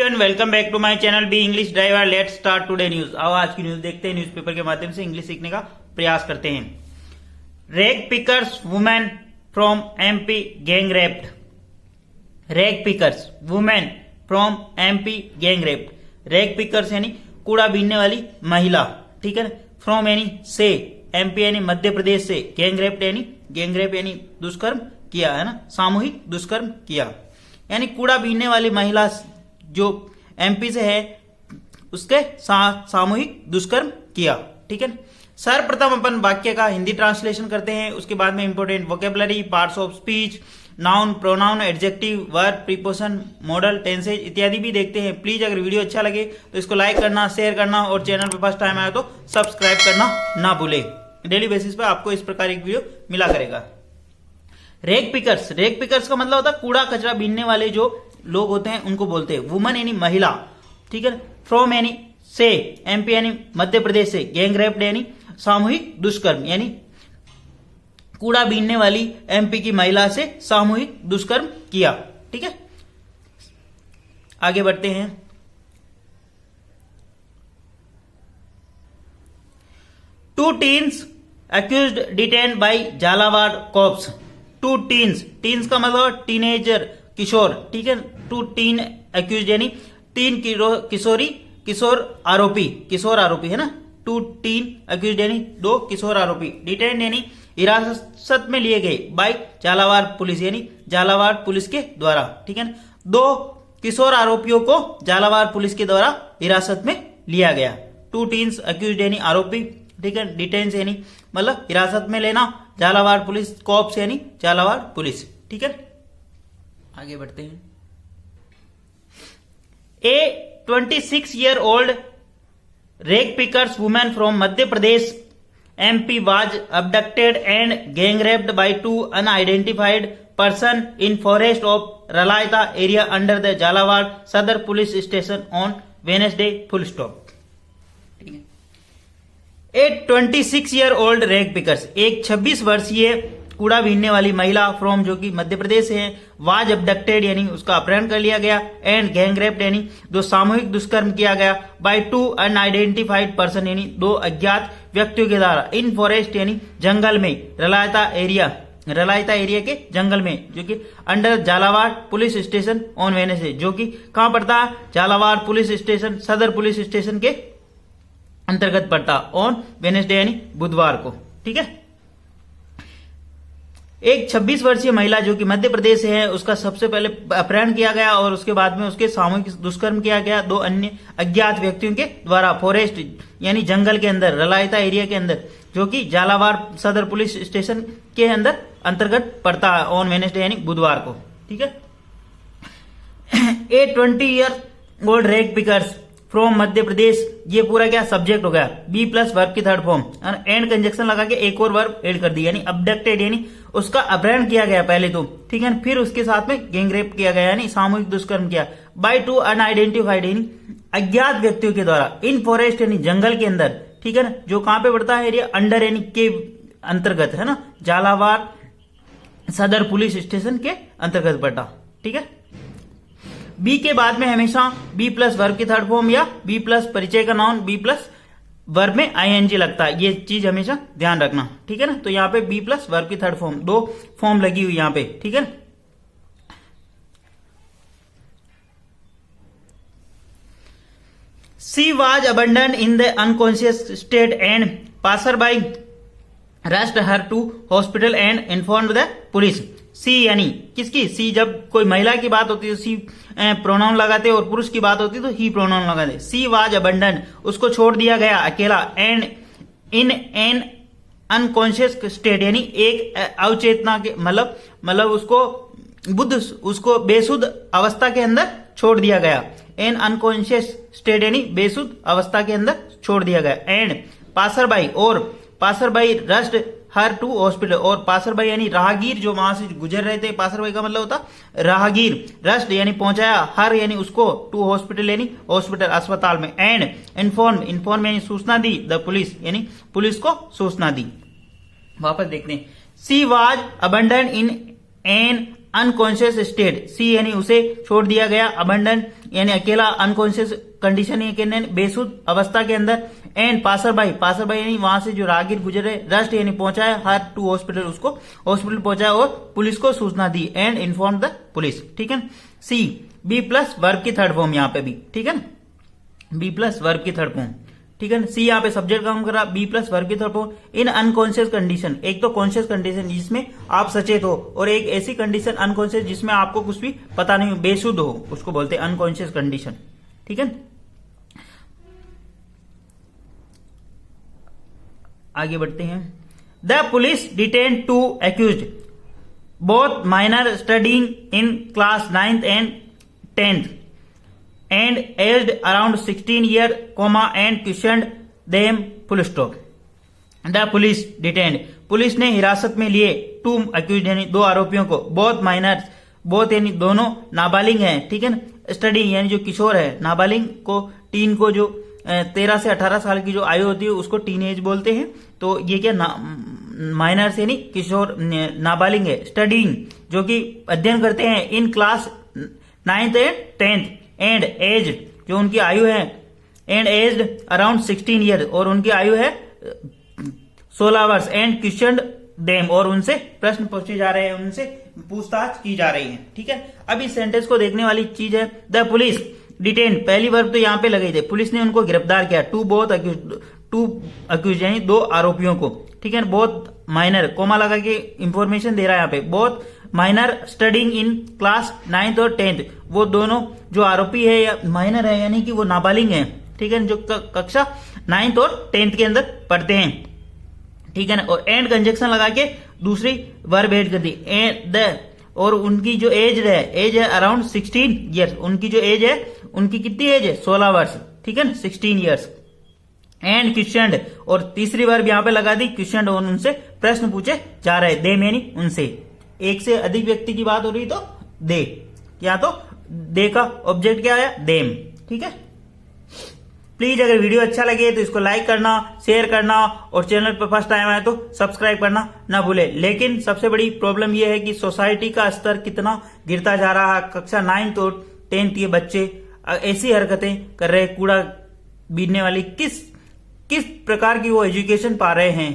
Everyone, welcome back to my channel B English driver. Let's start today news. आओ आज की news देखते हैं। न्यूज़पेपर के माध्यम से इंग्लिश सीखने का प्रयास करते हैं। Rag pickers women from MP gang raped. Rag pickers women from MP gang raped. Rag pickers यानी कूड़ा बीनने वाली महिला, ठीक है। फ्रॉम यानी से, एमपी यानी मध्य प्रदेश से, गैंग रेप यानी दुष्कर्म किया, है ना, सामूहिक दुष्कर्म किया। यानी कूड़ा बीनने वाली महिला जो एमपी से है उसके साथ सामूहिक दुष्कर्म किया, ठीक है। सर्वप्रथम अपन वाक्य का हिंदी ट्रांसलेशन करते हैं, उसके बाद में important vocabulary, parts of speech, noun, pronoun, adjective, verb, preposition, model, tenses इत्यादि भी देखते हैं। प्लीज अगर वीडियो अच्छा लगे तो इसको लाइक करना, शेयर करना और चैनल पर फर्स्ट टाइम आया तो सब्सक्राइब करना ना भूले। डेली बेसिस पर आपको इस प्रकार एक वीडियो मिला करेगा। रैग पिकर्स का मतलब होता है कूड़ा कचरा बीनने वाले जो लोग होते हैं उनको बोलते हैं। वुमन यानी महिला, ठीक है। फ्रॉम यानी से, एमपी यानी मध्य प्रदेश से, गैंग रेप्ड यानी सामूहिक दुष्कर्म, यानी कूड़ा बीनने वाली एमपी की महिला से सामूहिक दुष्कर्म किया, ठीक है। आगे बढ़ते हैं। Two teens accused detained by Jhalawar cops. Two teens का मतलब टीनेजर, किशोर, ठीक है। टू टीन अक्यूज यानी तीन किशोर आरोपी है ना। टू टीन अक्यूज यानी दो किशोर आरोपी। डिटेन यानी हिरासत में लिए गए, बाय झालावाड़ पुलिस यानी झालावाड़ पुलिस के द्वारा, ठीक है। दो किशोर आरोपियों को झालावाड़ पुलिस के द्वारा हिरासत में लिया गया। टू टीन्स अक्यूज यानी आरोपी, ठीक है। डिटेन्स यानी मतलब हिरासत में लेना, झालावाड़ पुलिस, कॉप्स यानी झालावाड़ पुलिस, ठीक है। आगे बढ़ते हैं। ए 26-year-old rag pickers woman from Madhya Pradesh MP was abducted and gang raped by two unidentified person in forest of Ralayta area under the Jhalawad Sadar police station on Wednesday, full stop। ठीक है। ए 26-year-old rag pickers, एक 26 वर्षीय कूड़ा बीनने वाली महिला from जो कि मध्य प्रदेश से है, वाज अबडक्टेड यानी उसका अपहरण कर लिया गया, एंड गैंग रेप्ड यानी जो सामूहिक दुष्कर्म किया गया, बाय टू अनआइडेंटिफाइड पर्सन यानी दो अज्ञात व्यक्तियों के द्वारा, इन फॉरेस्ट यानी जंगल में, रलायता एरिया के जंगल में, जो कि under Jhalawar police station on Wednesday, जो कि कहां पड़ता है, झालावाड़ पुलिस स्टेशन, सदर पुलिस स्टेशन के अंतर्गत पड़ता, ऑन वेडनेसडे यानी बुधवार को, ठीक है। एक 26 वर्षीय महिला जो कि मध्य प्रदेश से है उसका सबसे पहले अपहरण किया गया और उसके बाद में उसके सामूहिक दुष्कर्म किया गया दो अन्य अज्ञात व्यक्तियों के द्वारा, फॉरेस्ट यानी जंगल के अंदर, रलायता एरिया के अंदर, जो कि झालावाड़ सदर पुलिस स्टेशन के अंदर अंतर्गत पड़ता है, ऑन वेडनेसडे यानी बुधवार को, ठीक है। ए 20-year-old rag pickers from Madhya Pradesh, ये पूरा क्या सब्जेक्ट हो गया, बी प्लस वर्ब की थर्ड फॉर्म, एंड कंजक्शन लगा के एक और वर्ब ऐड कर दी, यानी अबडक्टेड यानी उसका अपहरण किया गया पहले तो, ठीक है। फिर उसके साथ में गैंग रेप किया गया यानी सामूहिक दुष्कर्म किया, बाय टू अनआइडेंटिफाइड यानी अज्ञात व्यक्तियों के द्वारा, इन फॉरेस्ट यानी जंगल के अंदर, ठीक है ना, जो कहां पे पड़ता है एरिया, अंडर यानी के अंतर्गत, है ना, झालावाड़ सदर पुलिस स्टेशन के अंतर्गत पड़ता, ठीक है। बी के बाद में हमेशा बी प्लस वर्ब की थर्ड फॉर्म या बी प्लस परिचय का नाउन, बी प्लस वर्ब में आईएनजी लगता है, ये चीज हमेशा ध्यान रखना, ठीक है ना। तो यहाँ पे बी प्लस वर्ब की थर्ड फॉर्म, दो फॉर्म लगी हुई यहाँ पे, ठीक है। She was abandon in the unconscious state and passer by rushed her to hospital and inform the police. She यानी किसकी, सी जब कोई महिला की बात होती है तो सी प्रोनाउन लगाते और पुरुष की बात होती है तो ही प्रोनाउन लगाते। सी वाज अबंडन, उसको छोड़ दिया गया अकेला, and in an unconscious state यानी एक अवचेतना के मतलब उसको बेसुध अवस्था के अंदर छोड़ दिया गया, एन अनकॉन्शियस स्टेट यानी बेसुध अवस्था के अंदर छोड़ दिया गया, एंड पासर बाई, और passer by rushed her to hospital, और पासर बाई यानी राहगीर जो वहां से गुजर रहे थे, पासर बाई का मतलब होता राहगीर, रस्ट यानी पहुंचाया, हर यानी उसको, टू हॉस्पिटल यानी हॉस्पिटल अस्पताल में, एंड इन्फॉर्म यानी सूचना दी, द पुलिस यानी पुलिस को सूचना दी। वापस देखते हैं। She was abandon in an unconscious state, she यानी उसे छोड़ दिया गया, अबंडन यानी अकेला, अनकॉन्शियस कंडीशन यानी बेसुध अवस्था के अंदर, एंड पासर बाई यानी वहां से जो राहगीर गुजरे, रस्ट यानी पहुंचाया, हर टू हॉस्पिटल, उसको हॉस्पिटल पहुंचाया और पुलिस को सूचना दी, एंड इन्फॉर्म द पुलिस। ठीक है। सी बी प्लस वर्ब की थर्ड फॉर्म यहाँ पे भी, ठीक है ना, बी प्लस वर्ब की थर्ड फॉर्म, ठीक है ना। सी यहाँ पे सब्जेक्ट काम कर रहा, बी प्लस वर्ब की third form. In unconscious condition, एक तो कॉन्शियस कंडीशन जिसमें आप सचेत हो, और एक ऐसी कंडीशन अनकॉन्शियस जिसमें आपको कुछ भी पता नहीं हो, बेसुध हो, उसको बोलते हैं अनकॉन्शियस कंडीशन। ठीक है। आगे बढ़ते हैं। The police detain 2 accused, both minor studying in class 9th and 10th, and aged around 16 years, and questioned them, full stop. The police detained, police ने हिरासत में लिए 2 accused यानी 2 आरोपियों को, both minors, both यानी दोनों नाबालिग हैं, ठीक है ना, स्टडी यानी जो किशोर है, नाबालिग को, टीन को जो 13 से 18 साल की जो आयु होती है उसको टीन एज बोलते हैं। तो ये क्या माइनर्स यानी किशोर, नाबालिग है। स्टडीइंग जो कि अध्ययन करते हैं, in class 9th and 10th, and age जो उनकी आयु है, एंड एज्ड अराउंड 16 ईयर, और उनकी आयु है 16 वर्ष, एंड क्वेश्चनड देम, और उनसे प्रश्न पूछे जा रहे हैं, उनसे पूछताछ की जा रही है। ठीक है। अब इस सेंटेंस को देखने वाली चीज है, द पुलिस डिटेन, पहली वर्ब तो यहाँ पे लगे थे, पुलिस ने उनको गिरफ्तार किया, 2 अक्यूज यानी 2 आरोपियों को, ठीक है। बहुत माइनर, कोमा लगा के इंफॉर्मेशन दे रहा है यहाँ पे, बहुत minor studying in class 9th और 10th, वो दोनों जो आरोपी है या माइनर है यानी कि वो नाबालिग हैं, ठीक है, जो कक्षा 9th और 10th के अंदर पढ़ते हैं, ठीक है ना। और एंड कंजक्शन लगा के दूसरी वर्ब ऐड कर दी, द, और उनकी जो एज है अराउंड 16 ईयर्स, उनकी जो एज है, उनकी कितनी एज है, 16 वर्ष, ठीक है ना, 16 ईयर्स। एंड क्वेश्चनड, और तीसरी वर्ब यहां पे लगा दी, क्वेश्चनड, और उनसे प्रश्न पूछे जा रहे, देम यानी उनसे, एक से अधिक व्यक्ति की बात हो रही तो दे, या तो दे का ऑब्जेक्ट क्या है, देम। ठीक है। प्लीज अगर वीडियो अच्छा लगे तो इसको लाइक करना, शेयर करना, और चैनल पर फर्स्ट टाइम आए तो सब्सक्राइब करना ना भूले। लेकिन सबसे बड़ी प्रॉब्लम यह है कि सोसाइटी का स्तर कितना गिरता जा रहा है। कक्षा 9th और 10th ये बच्चे ऐसी हरकतें कर रहे, कूड़ा बीनने वाली, किस प्रकार की वो एजुकेशन पा रहे हैं।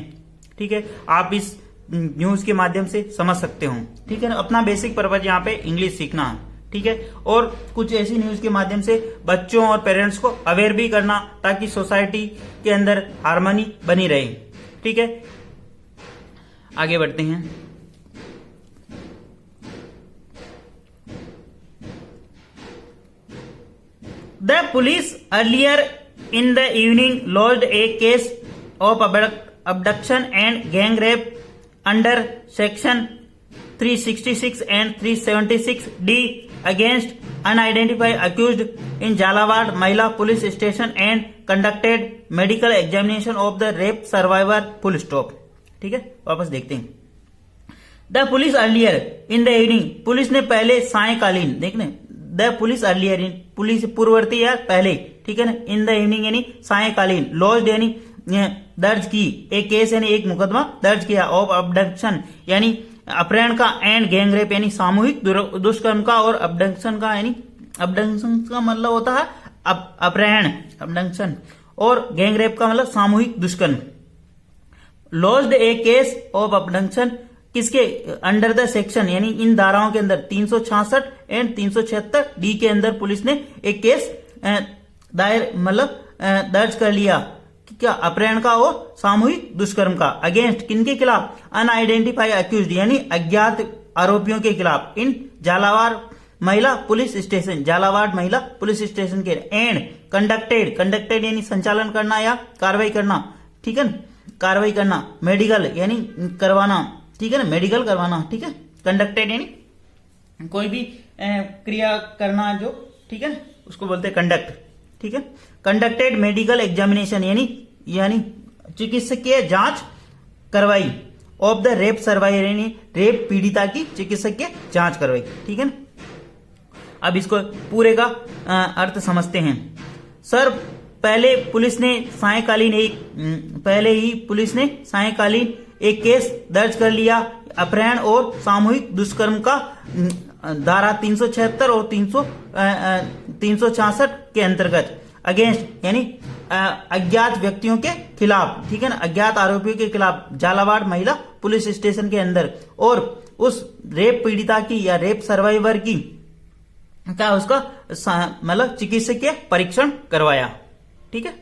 ठीक है, आप इस न्यूज के माध्यम से समझ सकते हो। ठीक है ना, अपना बेसिक पर्पज यहाँ पे इंग्लिश सीखना है। ठीक है, और कुछ ऐसी न्यूज के माध्यम से बच्चों और पेरेंट्स को अवेयर भी करना, ताकि सोसाइटी के अंदर हार्मनी बनी रहे। ठीक है, आगे बढ़ते हैं। The police earlier in the evening launched A case of abduction and gang rape under section 366 and 376D against unidentified accused in Jhalawad Mahila Police Station and conducted medical examination of the rape survivor, full stop। ठीक है, वापस देखते हैं। The police earlier in the evening, police ने पहले सायकालीन, देखने the police earlier in, police पूर्ववर्ती या पहले, ठीक है ना, इन द इवनिंग यानी सायकालीन, लॉन्च्ड यानी दर्ज की, एक केस यानी एक मुकदमा दर्ज किया, ऑफ अबडक्शन यानी अपहरण का, एंड गैंग रेप यानी सामूहिक दुष्कर्म का, और अबडक्शन का यानी अबडक्शन का मतलब होता है अपहरण, अबडक्शन, और गैंग रेप का मतलब सामूहिक दुष्कर्म। Launched A case of abduction किसके अंडर द सेक्शन यानी इन धाराओं के अंदर 366 एंड 376 डी के अंदर पुलिस ने एक केस दायर मतलब दर्ज कर लिया, क्या, अपहरण का और सामूहिक दुष्कर्म का, अगेंस्ट किनके खिलाफ, अनआइडेंटिफाइड अक्यूज्ड यानी अज्ञात आरोपियों के खिलाफ, इन झालावाड़ महिला पुलिस स्टेशन, झालावाड़ महिला पुलिस स्टेशन के, एंड कंडक्टेड यानी संचालन करना या कार्रवाई करना, ठीक है, कार्रवाई करना, मेडिकल यानी करवाना, ठीक है ना, मेडिकल करवाना, ठीक है, कंडक्टेड यानी कोई भी क्रिया करना जो, ठीक है, उसको बोलते हैं कंडक्ट। ठीक है, कंडक्टेड मेडिकल एग्जामिनेशन यानी चिकित्सकीय जांच करवाई, ऑफ द रेप सर्वाइवर यानी रेप पीड़िता की चिकित्सकीय जांच करवाई। ठीक है ना, अब इसको पूरे का अर्थ समझते हैं। सर, पहले ही पुलिस ने सायकालीन एक केस दर्ज कर लिया अपहरण और सामूहिक दुष्कर्म का धारा 376 और 366 के अंतर्गत अगेंस्ट यानी अज्ञात व्यक्तियों के खिलाफ, ठीक है ना, अज्ञात आरोपियों के खिलाफ झालावाड़ महिला पुलिस स्टेशन के अंदर, और उस रेप पीड़िता की या रेप सर्वाइवर की क्या उसका मतलब चिकित्सकीय परीक्षण करवाया। ठीक है,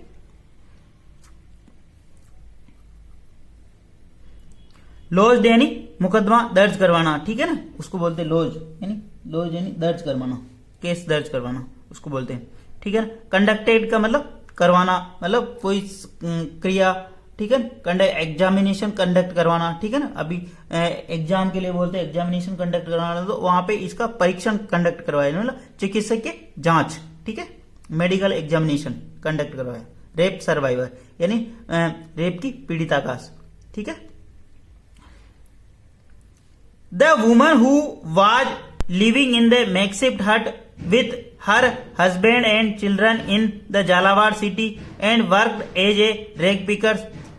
लॉज यानी मुकदमा दर्ज करवाना, ठीक है ना, उसको बोलते हैं लॉज यानी दर्ज करवाना, केस दर्ज करवाना उसको बोलते हैं। ठीक है ना, कंडक्टेड का मतलब करवाना, मतलब कोई क्रिया, ठीक है, एग्जामिनेशन कंडक्ट करवाना, ठीक है ना, अभी एग्जाम के लिए बोलते हैं एग्जामिनेशन कंडक्ट करवाना, तो वहां पे इसका परीक्षण कंडक्ट करवाया, मतलब चिकित्सक के जांच, ठीक है, मेडिकल एग्जामिनेशन कंडक्ट करवाया। रेप सर्वाइवर यानी रेप की पीड़िता का, ठीक है। The woman who was living in the makeshift hut with her husband and children in the Jhalawar city and worked as a rag picker,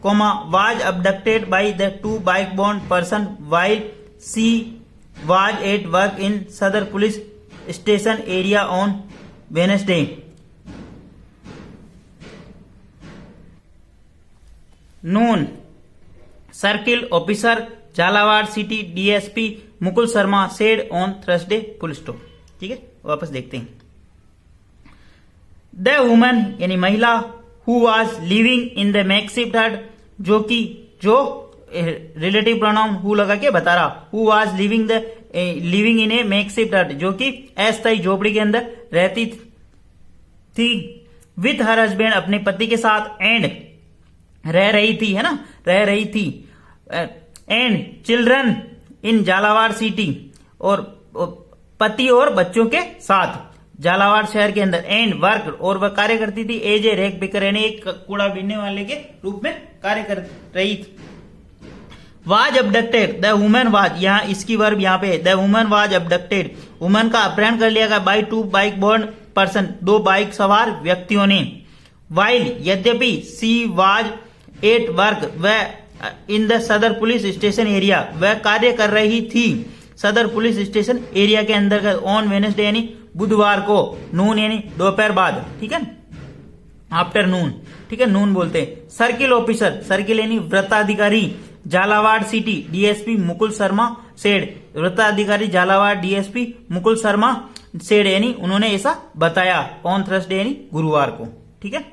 was abducted by the two bike-bound person while she was at work in Sadar Police Station area on Wednesday. Noon. Circle Officer Jhalawar city DSP Mukul Sharma said on Thursday full stop. ठीक है, वापस देखते हैं। The woman यानी महिला who was living in the makeshift hut, जो relative pronoun who लगा के बता रहा, who was living in a makeshift hut, जो कि अस्थायी झोपड़ी के अंदर रहती थी, विथ हर हस्बैंड अपने पति के साथ, एंड रह रही थी, है ना, रह रही थी, and children in Jhalawar city, और पति और बच्चों के साथ झालावाड़ शहर के अंदर, एंड वर्क और वह कार्य करती थी एज ए रैग पिकर यानी एक कूड़ा बीनने वाले के रूप में कार्य कर रही थी। Was abducted, the woman was, यहाँ इसकी वर्ब यहाँ पे, the woman was abducted, woman का अपहरण कर लिया गया by two bike board person, दो बाइक सवार व्यक्तियों ने, वाइल यद्यपि सी वाज एट वर्क, वह इन द सदर पुलिस स्टेशन एरिया, वह कार्य कर रही थी सदर पुलिस स्टेशन एरिया के अंतर्गत, ऑन वेडनेसडे यानी बुधवार को, नून यानी दोपहर बाद, ठीक है, आफ्टरनून, ठीक है, नून बोलते हैं। सर्किल ऑफिसर, सर्किल यानी वृत्ताधिकारी Jhalawar city DSP Mukul Sharma said, वृत्ताधिकारी झालावाड़ डीएसपी मुकुल शर्मा सेड यानी उन्होंने ऐसा बताया, ऑन थर्सडे यानी गुरुवार को। ठीक है,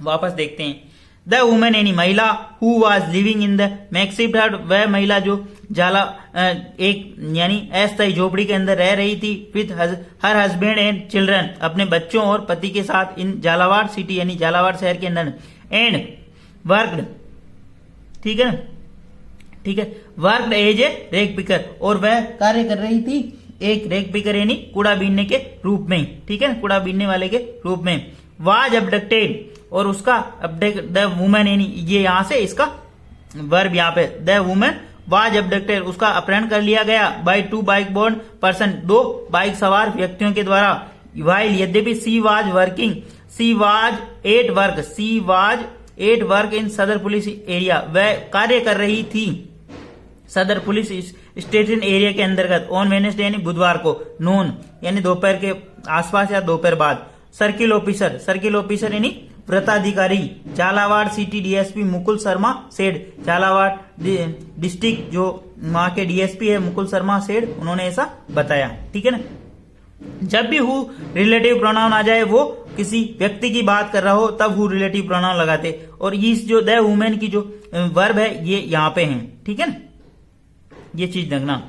वापस देखते हैं। द वुमेन यानी महिला who was living in the makeshift hut, वह महिला जो एक यानी अस्थायी झोपड़ी के अंदर रह रही थी, with her husband and children, अपने बच्चों और पति के साथ, इन झालावाड़ सिटी यानी झालावाड़ शहर के अंदर, एंड वर्कड, ठीक है, ठीक है, worked as a rag picker, और वह कार्य कर रही थी एक रैग पिकर यानी कूड़ा बीनने के रूप में, ठीक है, कूड़ा बीनने वाले के रूप में। वाज अबडक्टेड, और उसका अपडेट द वुमेन यानी ये यहां से इसका वर्ब यहाँ पे, द वुमेन वाज अबडक्टेड, उसका अपहरण कर लिया गया by two bike board person, दो बाइक सवार व्यक्तियों के द्वारा, वाइल यद्यपि she was working, she was at work in सदर पुलिस एरिया, वह कार्य कर रही थी सदर पुलिस स्टेशन एरिया के अंतर्गत, ऑन वेडनेसडे यानी बुधवार को, नून यानी दोपहर के आसपास या दोपहर बाद। सर्किल ऑफिसर यानी वृत्ताधिकारी Jhalawar city DSP Mukul Sharma said, Jhalawar district जो वहां के डीएसपी है मुकुल शर्मा सेड, उन्होंने ऐसा बताया। ठीक है ना, जब भी हु रिलेटिव प्रोनाउन आ जाए, वो किसी व्यक्ति की बात कर रहा हो, तब हु रिलेटिव प्रोनाउन लगाते, और इस जो द वुमेन की जो वर्ब है ये यहाँ पे है। ठीक है ना, ये चीज देखना,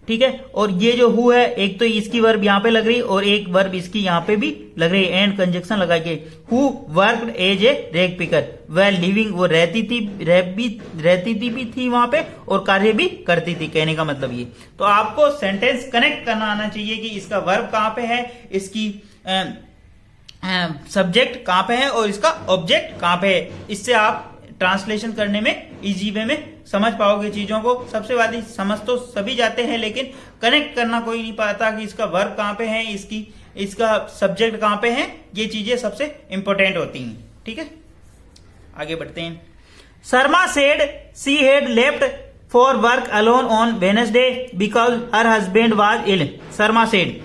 ठीक है, और ये जो हु है, एक तो इसकी वर्ब यहाँ पे लग रही और एक वर्ब इसकी यहाँ पे भी लग रही, एंड कंजक्शन लगा के। Who worked as a rag picker, वह लिविंग, वो रहती थी भी थी वहां पे, और कार्य भी करती थी, कहने का मतलब ये। तो आपको सेंटेंस कनेक्ट करना आना चाहिए कि इसका वर्ब कहाँ पे है, इसकी सब्जेक्ट कहाँ पे है और इसका ऑब्जेक्ट कहाँ पे है। इससे आप ट्रांसलेशन करने में इजी वे में समझ पाओगे चीजों को। सबसे वादी समझ तो सभी जाते हैं, लेकिन कनेक्ट करना कोई नहीं पाता कि इसका वर्ब कहाँ पे है, इसका सब्जेक्ट कहाँ पे है। ये चीजें सबसे इंपॉर्टेंट होती हैं। ठीक है, आगे बढ़ते हैं। Sharma said she had left for work alone on Wednesday because her husband was ill. Sharma said,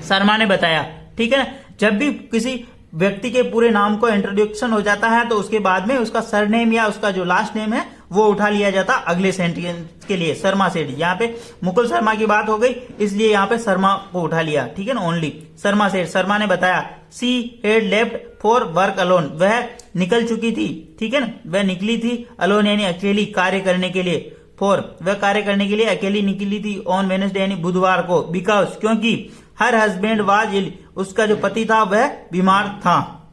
Sharma ने बताया, ठीक है ना। जब भी किसी व्यक्ति के पूरे नाम को इंट्रोडक्शन हो जाता है तो उसके बाद में उसका सरनेम या उसका जो लास्ट नेम है वो उठा लिया जाता अगले सेंटेंस के लिए। शर्मा सेड, यहाँ पे मुकुल शर्मा की बात हो गई इसलिए यहाँ पे शर्मा को उठा लिया, ठीक है ना, ओनली। शर्मा सेड, शर्मा ने बताया, she had left for work alone, वह निकल चुकी थी, ठीक है ना, वह निकली थी, अलोन यानी अकेली, कार्य करने के लिए, फॉर वह कार्य करने के लिए अकेली निकली थी, ऑन वेडनेसडे यानी बुधवार को, बिकॉज क्योंकि, हर हस्बैंड वाज इल, उसका जो पति था वह बीमार था।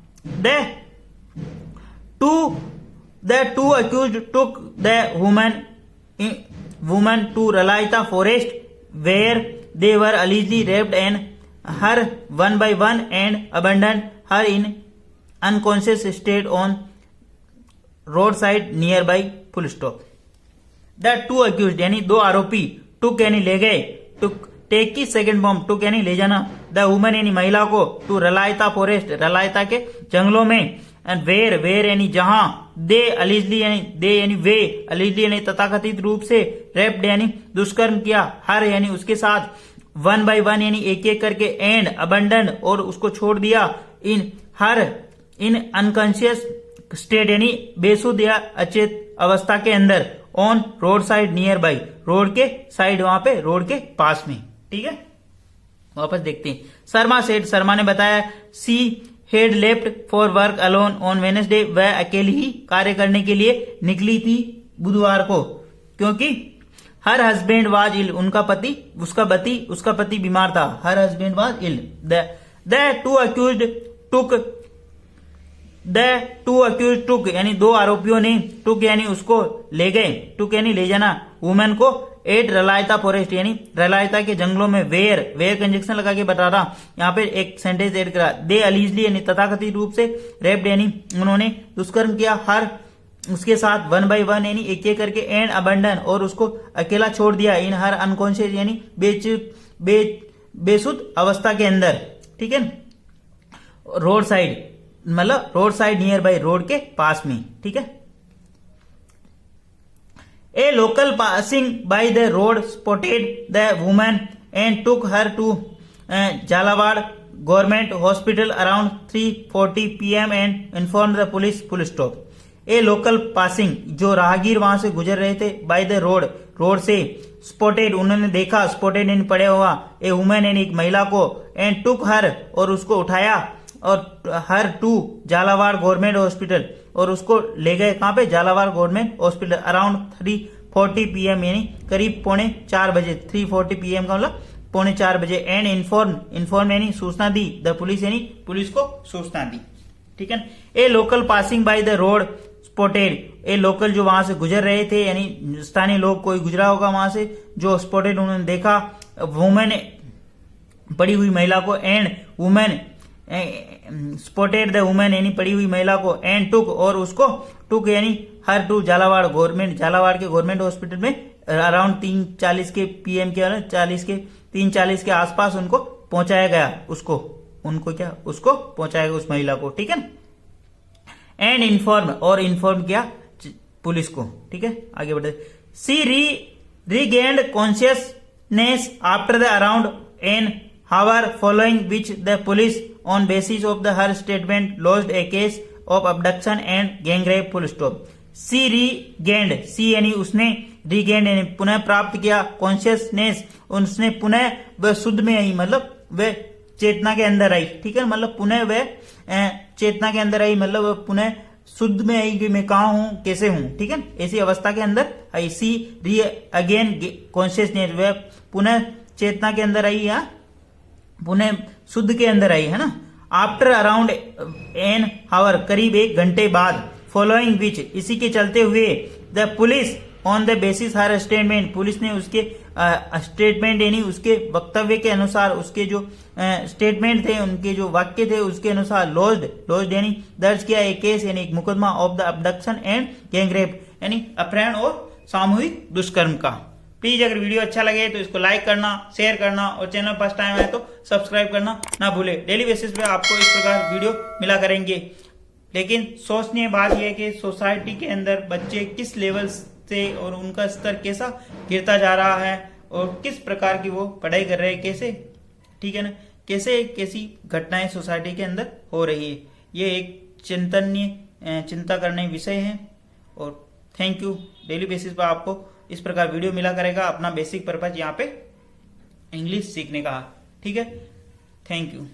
The two accused took the woman to Ralaita forest where they were allegedly raped and her one by one and abandoned her in unconscious state on roadside nearby full stop. The two accused यानी दो आरोपी, took यानी ले गए, take की second form, टुक यानी ले जाना, द वुमन यानी महिला को, टू रलायता फॉरेस्ट, रलायता के जंगलों में, एंड वेर यानी जहां, दे अलीजली यानी वे, अलीजली यानी तथाकथित रूप से, रेप्ड यानी दुष्कर्म किया, हर यानी उसके साथ, वन बाय वन यानी एक एक करके, एंड अबंडन और उसको छोड़ दिया, इन अनकॉन्शियस स्टेट यानी बेसुध या अचेत अवस्था के अंदर, on road side nearby, road के साइड, वहां पे रोड के पास में, ठीक है। वापस देखते हैं। शर्मा सेड, शर्मा ने बताया, she had left for work alone on Wednesday, वह अकेली ही कार्य करने के लिए निकली थी बुधवार को, क्योंकि हर हस्बैंड वाज इल, उसका पति बीमार था, her husband was ill. The two accused took यानी दो आरोपियों ने, टुक यानी उसको ले गए, टुक यानी ले जाना, वुमेन को, एट रलायता फॉरेस्ट यानी रलायता के जंगलों में, वेयर कंजक्शन लगा के बता रहा, यहाँ पे एक सेंटेंस ऐड करा, दे अलीजली यानी तथाकथित रूप से, रेप्ड यानी उन्होंने दुष्कर्म किया, हर उसके साथ, वन बाय वन यानी एक एक करके, एंड अबंडन और उसको अकेला छोड़ दिया, इन हर अनकॉन्शियस यानी बेसुध अवस्था के अंदर, ठीक है। रोड साइड मतलब road side nearby, road के पास में, ठीक है। A local passing by the road spotted the woman and took her to Jhalawar government hospital around 3:40 PM and inform the police, full stop. A local passing, जो राहगीर वहां से गुजर रहे थे, बाय द रोड से, स्पॉटेड उन्होंने देखा, स्पॉटेड यानी पड़े हुआ, ए वुमन यानी एक महिला को, एंड टुक हर और उसको उठाया, और her to Jhalawar government hospital और उसको ले गए, कहां पे, Jhalawar government hospital, around 3:40 PM यानी करीब 3:45 बजे, 3:40 PM का मतलब 3:45 बजे, एंड इन्फॉर्म यानी सूचना दी, द पुलिस यानी पुलिस को सूचना दी, ठीक है। A local passing by the road spotted, A local जो वहां से गुजर रहे थे यानी स्थानीय लोग, कोई गुजरा होगा वहां से, जो स्पॉटेड उन्होंने देखा, वुमेन पड़ी हुई महिला को, and women spotted the woman यानी पड़ी हुई महिला को, एंड टुक और उसको, टुक यानी हर टू झालावाड़ के गवर्नमेंट हॉस्पिटल में, अराउंड 3:40 के PM के 3:40 के आसपास उनको पहुंचाया गया, उसको पहुंचाया गया उस महिला को, ठीक है। एंड इन्फॉर्म किया पुलिस को, ठीक है। आगे बढ़ते, she regained consciousness after the around an hour following which the police on basis of the her statement lodged a case of abduction and gang rape, full stop। C regained, सी यानी उसने, regained यानी पुनः प्राप्त किया, consciousness उसने पुनः वह शुद्ध में आई, मतलब वह चेतना के अंदर आई, ठीक है, मतलब पुनः वह चेतना के अंदर आई, मतलब वह पुनः शुद्ध में आई कि मैं कहाँ हूं, कैसे हूं, ठीक है, ऐसी अवस्था के अंदर आई। सी री अगेन कॉन्शियसनेस, वह पुनः चेतना के अंदर आई या पुनः शुद्ध के अंदर आई, है ना। आफ्टर अराउंड एन आवर, करीब 1 घंटे बाद, फॉलोइंग विच, इसी के चलते हुए, the police on the basis her statement, police ने उसके स्टेटमेंट यानी उसके वक्तव्य के अनुसार, उसके जो स्टेटमेंट थे, उनके जो वाक्य थे उसके अनुसार, लॉज्ड यानी दर्ज किया एक केस यानी एक मुकदमा, of the abduction and gang rape यानी अपहरण और सामूहिक दुष्कर्म का। प्लीज अगर वीडियो अच्छा लगे तो इसको लाइक करना, शेयर करना, और चैनल फर्स्ट टाइम है तो सब्सक्राइब करना ना भूले। डेली बेसिस पे आपको इस प्रकार वीडियो मिला करेंगे। लेकिन सोचनीय बात यह है कि सोसाइटी के अंदर बच्चे किस लेवल से और उनका स्तर कैसा गिरता जा रहा है और किस प्रकार की वो पढ़ाई कर रहे हैं, कैसे, ठीक है ना, कैसे कैसी घटनाएं सोसाइटी के अंदर हो रही है। ये एक चिंता करने विषय है। और थैंक यू। डेली बेसिस पर आपको इस प्रकार वीडियो मिला करेगा अपना बेसिक पर्पज यहाँ पे इंग्लिश सीखने का, ठीक है। Thank you.